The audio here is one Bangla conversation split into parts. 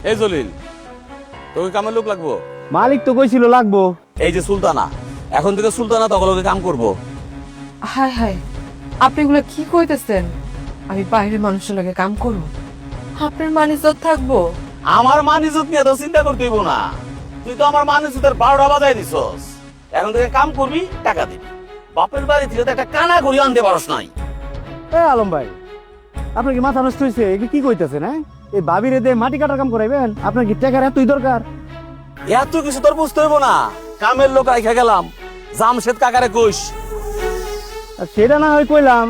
এই জলিল, তোকে কামের লোক লাগবো? মালিক তো কইছিল লাগবো। এই যে সুলতানা, এখন থেকে সুলতানা তখন কাম করবো। হাই হাই, আপনি এগুলো কি কইতেছেন? আমি বাইরের মানুষের লগে কাম করব, আপনার মান ইজ্জত থাকবো? আমার মান ইজ্জত নিয়ে তো চিন্তা করতে হইব না। তুই তো আমার মান ইজ্জতের 12টা বাজাই দিছস। এখন থেকে কাম করবি, টাকা দিবি। বাপের বাড়ি থেকে তো একটা কানা করি আনতে পারস নাই। আলম ভাই, আপনার কি মাথা নষ্ট হয়েছে? এগুলো কি কইতেছেন? হ্যাঁ, এই ভাবির দিয়ে মাটি কাটার কাম করাইবেন? আপনার কি টাকার এতই দরকার? এত কিছু তোর বুঝতে হইব না। কামের লোক রাইখা গেলাম, জামশেদ কাকারে কইস। আর সেটা না হয় কইলাম,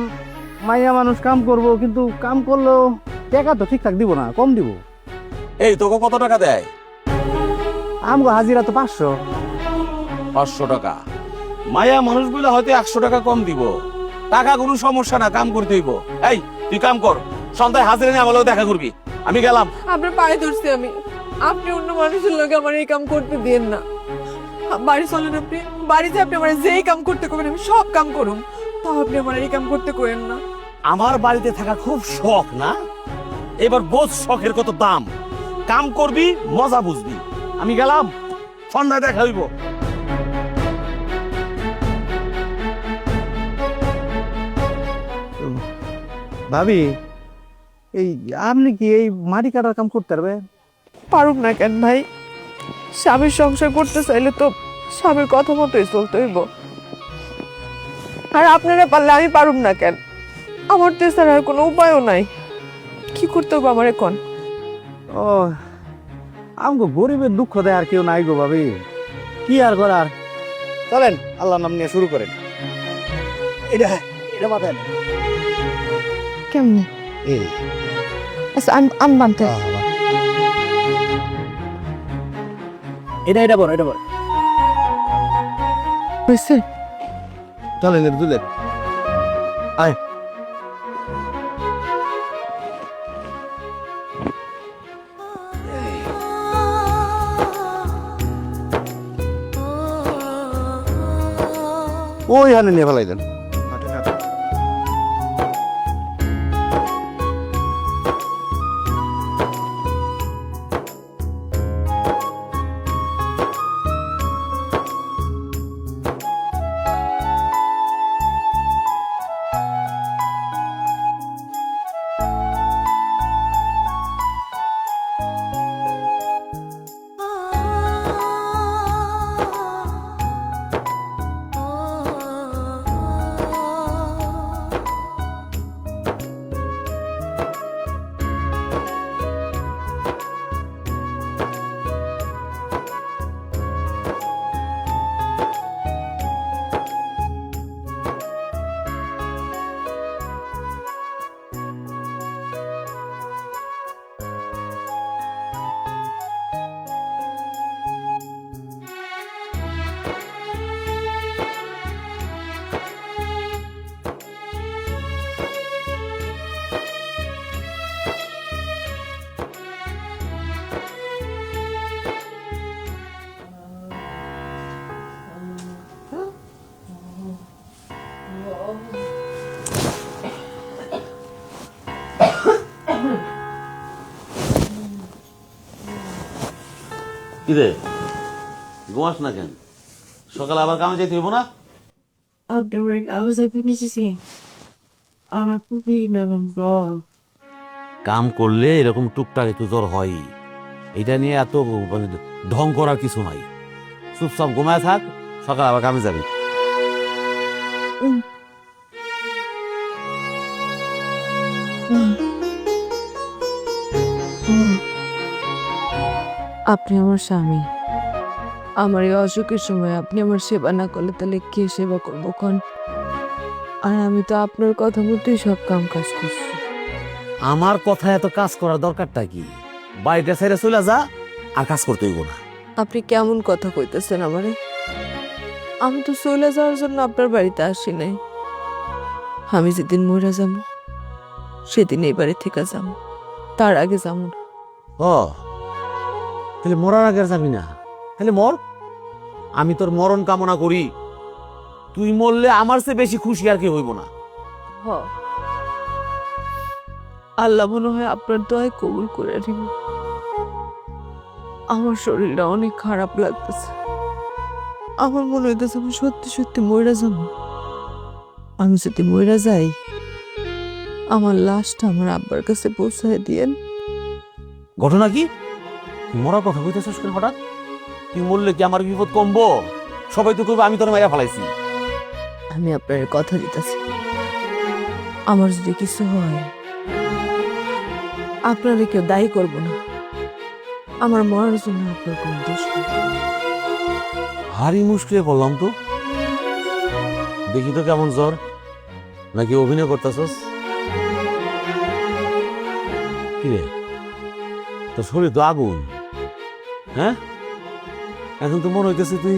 মাইয়া মানুষ কাম করব, কিন্তু কাম করলেও টাকা তো ঠিকঠাক দিব না, কম দিব। এই তোকে কত টাকা দেয়? আমগো হাজিরা তো 500। 500 টাকা? মায়া মানুষগুলো হয়তো 100 টাকা কম দিব। টাকা কোনো সমস্যা না, কাম করতে হইব। এই তুই কাম কর, সন্ধ্যায় হাজিরা নিয়ে আমার দেখা করবি। আমি গেলাম। আপনার পায়ে ধরছি আমি, আপনি অন্য মানুষের লগে আমার এই কাম করতে দিয়েন না। বাড়ি চলেন, আপনি বাড়িতে আপনি আমার যেই কাম করতে করবেন আমি সব কাম করুম, তাও আপনি আমার এই কাম করতে করেন না। আমার বাড়িতে থাকা খুব শখ না? এবার বোঝ শখের কত দাম। কাম করবি, মজা বুঝবি। আমি গেলাম, সন্ধ্যায় দেখা হইব। ভাবি, এই আপনি কি এই মাটি কাটার কাম করতে পারবেন? পারুক না কেন ভাই? স্বামীর সংসার করতে চাইলে তো স্বামীর কথা মতোই চলতে হইব। আর আপনারা পারলে আমি পারুম না কেন? আমার তো এছাড়া আর কোনো উপায়ও নাই। কি করতে হবে আমার এখন? ও, আমগো গরিবের দুঃখ দেয় আর কেউ নাই গো ভাবি। কি আর করার, চলেন আল্লাহর নাম নিয়ে শুরু করেন। এটা এটা মাথায় নেই। কেমনে? এই আচ্ছা, আমি বানতে এটা এটা বড়, এটা বড়। হয়েছে। চলেন এটা তুলেন। আয়, ওই হানে নিয়ে ফেলাইলেন। কিরে ঘুমাস না কেন? সকালে আবার কামে যাইতে হইব না? কাম করলে এরকম টুকটাক একটু জ্বর হয়। এটা নিয়ে এত ঢং করার কিছু নাই। চুপচাপ ঘুমায় থাক, সকালে আবার কামে যাবি। আপনি আমার স্বামী, আমার এই অসুখের সময় আপনি আমার সেবা না করলে তাহলে কে সেবা করবো কোন? আর আমি তো আপনার কথা মতোই সব কাম কাজ করছি। আমার কথা এত কাজ করার দরকারটা কি? বাড়িটা ছেড়ে চলে যা, আর কাজ করতে হইব না। আপনি কেমন কথা কইতেছেন আমারে? আমি তো চলে যাওয়ার জন্য আপনার বাড়িতে আসি নাই। আমি যেদিন মরে যাব সেদিন এই বাড়ি থেকে যাব, তার আগে যাব না। ও, তাহলে মরার আগে আর যাবি না? তাহলে মর। আমি তোর মরণ কামনা করি। তুই মরলে আমার চেয়ে বেশি খুশি আর কি হইব না। হ, আল্লাহ মনে হয় আপনার দোয়ায় কবুল করে নিব। আমার শরীরটা অনেক খারাপ লাগতেছে। আমার মনে হইতেছে আমি সত্যি সত্যি মইরা যাব। আমি যদি মইরা যাই, আমার লাশটা আমার আব্বার কাছে পৌঁছায় দিয়েন। ঘটনা কি? তুই মরার কথা কইতেছিস কেন হঠাৎ? তুই মরলে কি আমার বিপদ কমবো? সবাই তো করবে আমি তোর মাইয়া ফেলাইছি। আমি আপনার কথা দিতেছি, আমার যদি কিছু হয় আপনারে কেউ দায়ী করব না। আমার মরার জন্য আপনার কোন দোষ নেই। হারি মুশকিলে পড়লাম তো। দেখি তো কেমন জ্বর, নাকি অভিনয় করতেছস? কিরে, তোর শরীর তো আগুন। হ্যাঁ, এখন তো মনে হইতেছে তুই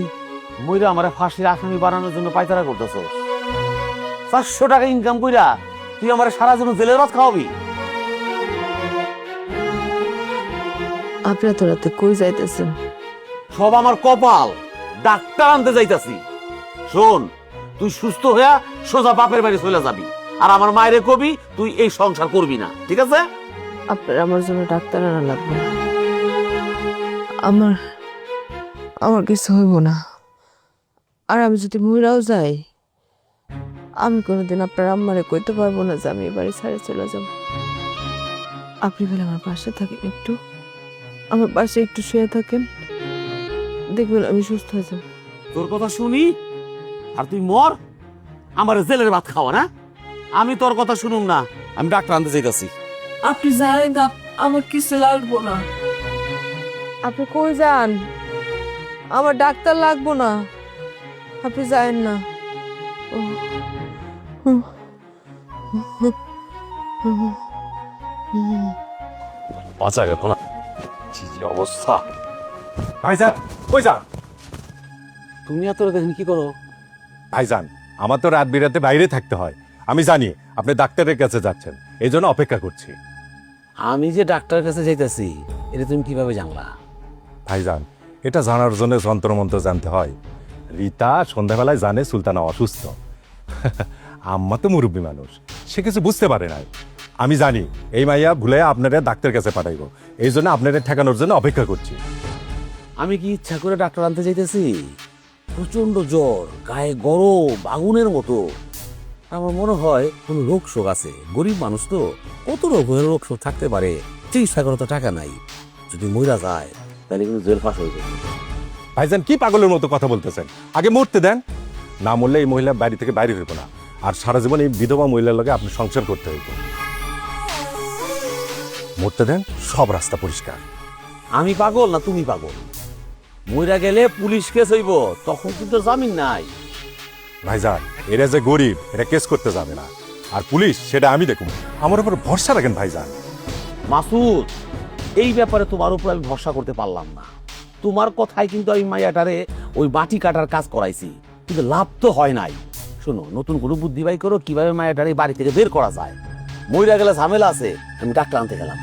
মইরা আমার ফাঁসির আসামি বানানোর জন্য পায়তারা করতেছস। 400 টাকা ইনকাম কইরা তুই আমার সারা জীবন জেলের ভাত খাওয়াবি? আপনারা তো রাতে কই যাইতেছেন? সব আমার কপাল, ডাক্তার আনতে যাইতাছি। শোন, তুই সুস্থ হইয়া সোজা বাপের বাড়ি চলে যাবি, আর আমার মায়েরে কবি তুই এই সংসার করবি না, ঠিক আছে? আপনার আমার জন্য ডাক্তার আনা লাগবে না। আমার আমার কিছু হইব না। আর আমি যদি মইরাও যাই, আমি কোনোদিন আপনার আম্মারে কইতে পারবো না যে আমি এই বাড়ি ছেড়ে চলে যাব। আপনি বলে আমার পাশে থাকেন, একটু আমার পাশে একটু শুয়ে থাকেন, দেখবেন আমি সুস্থ হয়ে যাব। তোর কথা শুনি আর তুই মর, আমার জেলের ভাত খাওয়া না? আমি তোর কথা শুনুম না, আমি ডাক্তার আনতে যাইতাছি। আপনি জানেন না আমার কিছু লাগবো না। আপনি কই যান? আমার ডাক্তার লাগবো না, আপনি যায়েন না। বাঁচা গেল না, কি যে অবস্থা। ভাইজান, কই যান? তুমি এত দেখেন কি করো? ভাইজান, আমার তো রাত বিরাতে বাইরে থাকতে হয়। আমি জানি আপনি ডাক্তারের কাছে যাচ্ছেন, এই জন্য অপেক্ষা করছি। আমি যে ডাক্তারের কাছে যাইতাছি এটা তুমি কিভাবে জানলা? ভাইজান, এটা জানার জন্য যন্ত্রমন্ত্র জানতে হয়। রীতা সন্ধ্যাবেলায় জানে সুলতানা অসুস্থ। আম্মা তো মুরব্বী মানুষ, সে কিছু বুঝতে পারে না। আমি জানি এই মাইয়া ভুলে আপনারা ডাক্তারের কাছে পাঠাইব, এই জন্য আপনারা ঠেকানোর জন্য অপেক্ষা করছি। আমি কি ইচ্ছা করে ডাক্তার আনতে যাইতেছি? প্রচন্ড জ্বর, গায়ে গরম আগুনের মতো। আমার মনে হয় কোন রোগ শোক আছে। গরিব মানুষ তো, কত রোগ শোক থাকতে পারে, চিকিৎসা করার তো টাকা নাই। যদি মইরা যায় তাহলে কিন্তু জেল ফাঁস হয়ে যাবে। ভাইজান, কি পাগলের মতো কথা বলতেছেন? আগে মরতে দেন, না মরলে এই মহিলা বাড়ি থেকে বাইরে হইব না, আর সারা জীবন এই বিধবা মহিলার লগে আপনি সংসার করতে হইব। মরতে দেন, সব রাস্তা পরিষ্কার। আমি পাগল না তুমি পাগল? মইরা গেলে পুলিশ কেস হইব, তখন কিন্তু জামিন নাই। ভাইজান, এরা যে গরিব, এরা কেস করতে যাবে না, আর পুলিশ সেটা আমি দেখব। আমার উপর ভরসা রাখেন ভাইজান। মাসুদ, এই ব্যাপারে তোমার উপর আমি ভরসা করতে পারলাম না। তোমার কথায় কিন্তু আমি মাইয়াটারে ওই বাটি কাটার কাজ করাইছি, কিন্তু লাভ তো হয় নাই। শোনো, নতুন কোনো বুদ্ধি বাই করো কিভাবে মাইয়াটারে বাড়ি থেকে বের করা যায়। মইরা গেলে ঝামেলা আছে, আমি ডাক্তার আনতে গেলাম।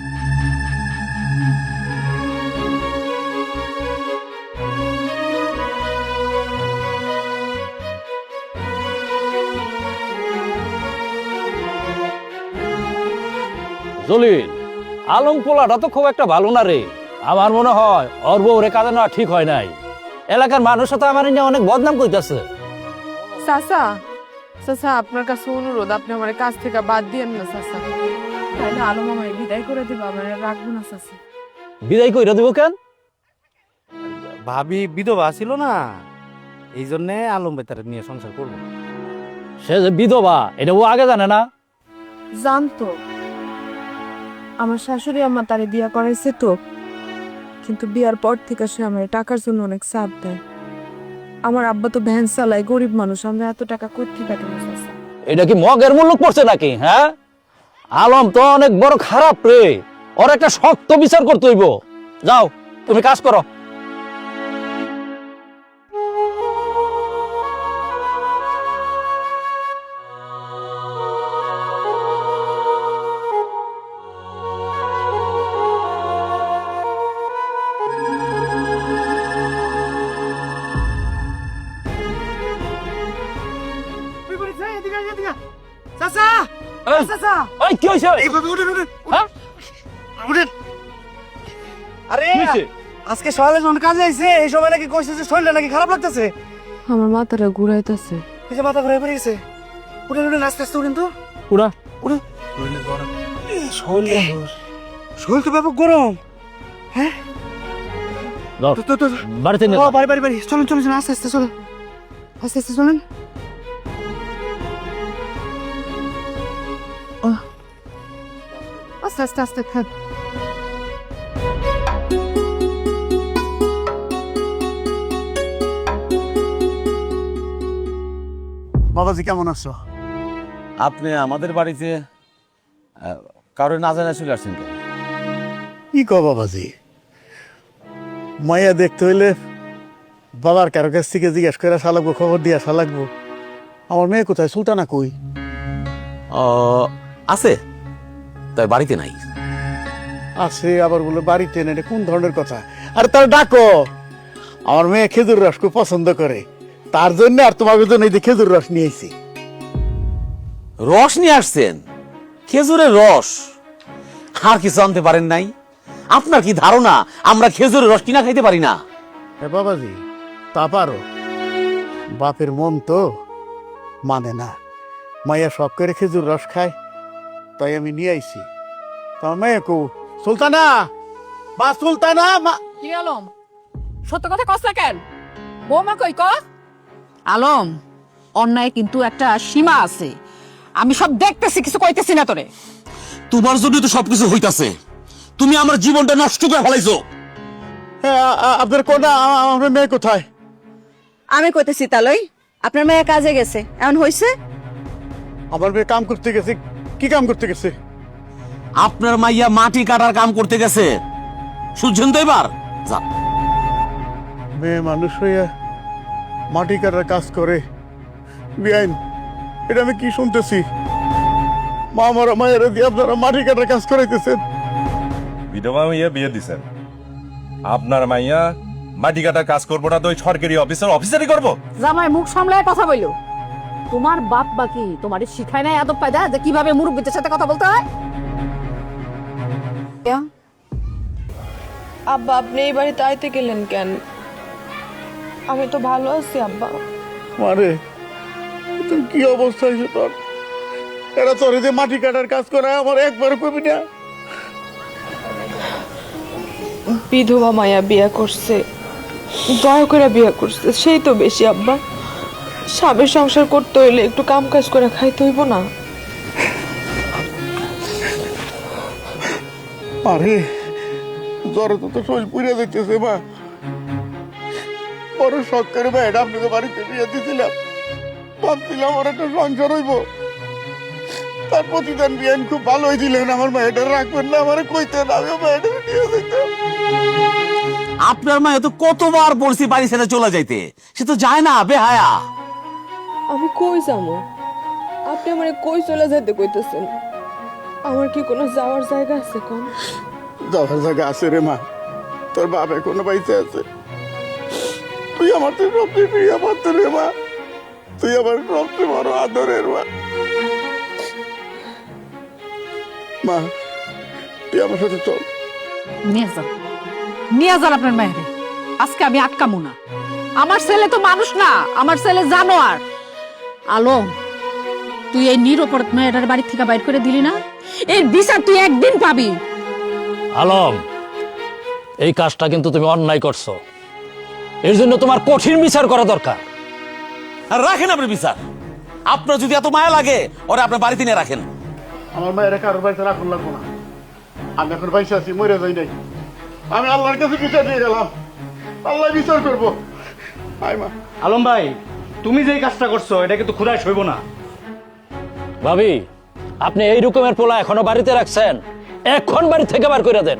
জলিল, আলম পোলাটা তো খুব একটা ভালো না রে। আমার মনে হয় ওর বউ রে কাজে নেওয়া ঠিক হয় নাই। এলাকার মানুষ তো আমার নিয়ে অনেক বদনাম কইতাছে। চাচা, চাচা আপনার কাছে অনুরোধ, আপনি আমার কাছ থেকে বাদ দিয়েন না চাচা। তাহলে আলম আমায় বিদায় করে দিব, আমার রাখবো না চাচা। বিদায় কইরা দিব কেন? ভাবি বিধবা ছিল না, এই জন্যে আলম বেতার নিয়ে সংসার করবো। সে যে বিধবা এটা ও আগে জানে না। জানতো, আমার শাশুড়ি আমার তারে বিয়া করাইছে তো, কিন্তু বিয়ার পর থেকে সে আমার টাকার জন্য অনেক চাপ দেয়। আমার আব্বা তো ভ্যান চালায়, গরিব মানুষ, আমরা এত টাকা করতে পারি না চাচা। এটা কি মগের মূল্য পড়ছে নাকি? হ্যাঁ, আলম তো অনেক বড় খারাপ রে, ওর একটা শক্ত বিচার করতে হইব। যাও তুমি কাজ করো। ওই কি হইছে? হ্যাঁ? আরে কি হইছে? আজকে সকালে যখন কাজে আইছে এই সময় নাকি কইছে যে শরীরটা নাকি খারাপ লাগতেছে। আমার মাথাটা ঘুরাইতেছে। এই যে মাথা ঘুরে পড়ে গেছে। উঠে উঠে নাচতে আসতে উঠেন তো। উড়া উঠে শরীর তো ব্যাপক গরম। হ্যাঁ যাও, তো বাড়িতে নিয়ে ও যাও। বাড়ি চলেন আস্তে আস্তে চলেন, আস্তে আস্তে চলেন। আস্তে আস্তে আস্তে খান। বাবাজি কেমন আছো? আপনি আমাদের বাড়িতে কারোর না জানা চলে আসছেন কেন? কি কো বাবাজি, মাইয়া দেখতে হইলে বাবার কারো কাছ থেকে জিজ্ঞেস করে আসা লাগবো, খবর দিয়ে আসা লাগবো। আমার মেয়ে কোথায়? সুলতানা কই? আছে, তাই বাড়িতে নাই। আছে আবার বলে বাড়িতে নেই, এটা কোন ধরনের কথা? আর তার ডাকো, আমার মেয়ে খেজুর রস খুব পছন্দ করে, তার জন্য আর তোমাকে জন্য এই যে খেজুর রস নিয়ে এসেছি। রস নিয়ে আসছেন? খেজুরের রস? আর কিছু আনতে পারেন নাই? আপনার কি ধারণা আমরা খেজুরের রস কিনা খাইতে পারি না? হ্যাঁ বাবাজি, তা পারো, বাপের মন তো মানে না। মাইয়া সব করে খেজুর রস খায়, তাই আমি নিয়ে আইছি। তোমার মেয়ে কো? সুলতানা, মা সুলতানা, মা। কি আলম, সত্য কথা কস না কেন? বৌমা কই ক? আলম, অন্যায় কিন্তু একটা সীমা আছে। আমি সব দেখতেছি, কিছু কইতেছি না তোরে। তোমার জন্য তো সবকিছু হইতাছে। তুমি আমার জীবনটা নষ্ট করে ফেলাইছো। হ্যাঁ, আপনার কোনটা? আমার মেয়ে কোথায়? আমি কইতেছি তালই, আপনার মেয়ে কাজে গেছে, এখন হইছে? আমার মেয়ে কাম করতে গেছে। কি কাম করতে গেছে? আপনার মাইয়া মাটি কাটার কাম করতে গেছে, শুনছেন তো? এবার যা। মেয়ে মানুষ হইয়া মাটি কাটার কাজ করে? বিআইন, এটা আমি কি শুনতেছি? মা মারা মায়ের দিয়ে আপনারা মাটি কাটার কাজ করাইতেছেন? বিধবা মাইয়া বিয়ে দিছেন, আপনার মাইয়া মাটি কাটার কাজ করবো না তো ওই সরকারি অফিসারই করবো? জামাই মুখ সামলায় কথা বইলো। তোমার বাপ বাকি তোমার শিখায় নাই আদব পায়দা যে কিভাবে মুরব্বীদের সাথে কথা বলতে হয়? আব্বা, আপনি এই বাড়িতে আইতে গেলেন কেন? আমি তো ভালো আছি আব্বা। মারে, তুই কি অবস্থা হয়েছে তোর? এরা তোর যে মাটি কাটার কাজ করে আমার একবার কবি না? বিধবা মায়া বিয়া করছে, দয়া করে বিয়া করছে, সেই তো বেশি আব্বা। স্বামীর সংসার করতে হইলে একটু কাম কাজ করে খাইতে হইব না? আরে জ্বরে তো শরীর পুড়ে যাইতেছে মা। বড় শখ করে ভাই এটা আপনাকে বাড়িতে বিয়ে দিয়েছিলাম, ভাবছিলাম আমার একটা সংসার হইব। তার প্রতিদান বিয়ান খুব ভালোই দিলেন, আমার মায়েটা রাখবেন না, আমার কইতেন, আমিও মায়েটা দিয়ে দিতাম। আপনার মায়ে তো কতবার বলছি বাড়ি ছেড়ে চলে যাইতে, সে তো যায় না, বেহায়া। আমি কই যাবো? আপনি আমার কই চলে যেতে কইতেছেন? আমার কি কোনো যাওয়ার জায়গা আছে কম? যাওয়ার জায়গা আছে রে মা, তোর বাপ এখনো বাইতে আছে। তুই আমার তো সবচেয়ে প্রিয় পাত্র রে মা, তুই আমার সবচেয়ে বড় আদরের মা। মা, তুই আমার সাথে চল। নিয়ে যান আপনার মেয়েরে। আজকে আমি আটকামু না। আমার ছেলে তো মানুষ না, আমার ছেলে জানোয়ার। আলম, তুই এই নিরপরাধ মেয়েটার বাড়ি থেকে বাইর করে দিলি না, এর বিচার তুই একদিন পাবি। আলম, এই কাজটা কিন্তু তুমি অন্যায় করছো। এর জন্য তোমার কঠিন বিচার করা দরকার। আর রাখেন আপনি বিচার। আপনার যদি এত মায়া লাগে, ওরা আপনার বাড়িতে নিয়ে রাখেন। আমার মায়ের কারোর বাড়িতে রাখুন লাগবো না। আমি এখন বাইসে আছি, মরে যাই নাই। আমি আল্লাহর কাছে বিচার দিয়ে গেলাম, আল্লাহ বিচার করবো। আয় মা। আলম ভাই, তুমি যে কাজটা করছো এটা কিন্তু খুদাই সইব না। ভাবি, আপনি এই রকমের পোলা এখনো বাড়িতে রাখছেন, এখন বাড়ি থেকে বার করে দেন।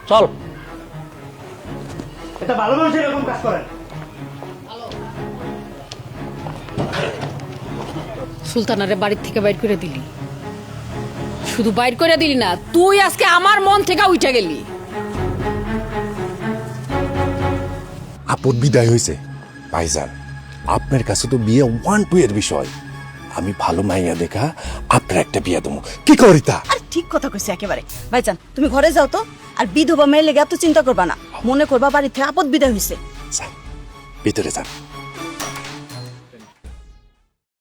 চল। এটা ভালো মানুষ এরকম কাজ করেন? সুলতানারে বাড়ির থেকে বাইর করে দিলি, শুধু বাইর করে দিলি না, তুই আজকে আমার মন থেকে উঠে গেলি। আপদ বিদায় হয়েছে ভাইজান, আপনার কাছে তো বিয়ে 1-2 এর বিষয়। আমি ভালো মাইয়া দেখা আপনার একটা বিয়ে দেবো, কি করি তা? ঠিক কথা কইছে একেবারে। ভাইজান তুমি ঘরে যাও তো, আর বিধবা মেয়ে লেগে এত চিন্তা করবা না, মনে করবা বাড়িতে আপদ বিদায় হয়েছে। ভিতরে যান।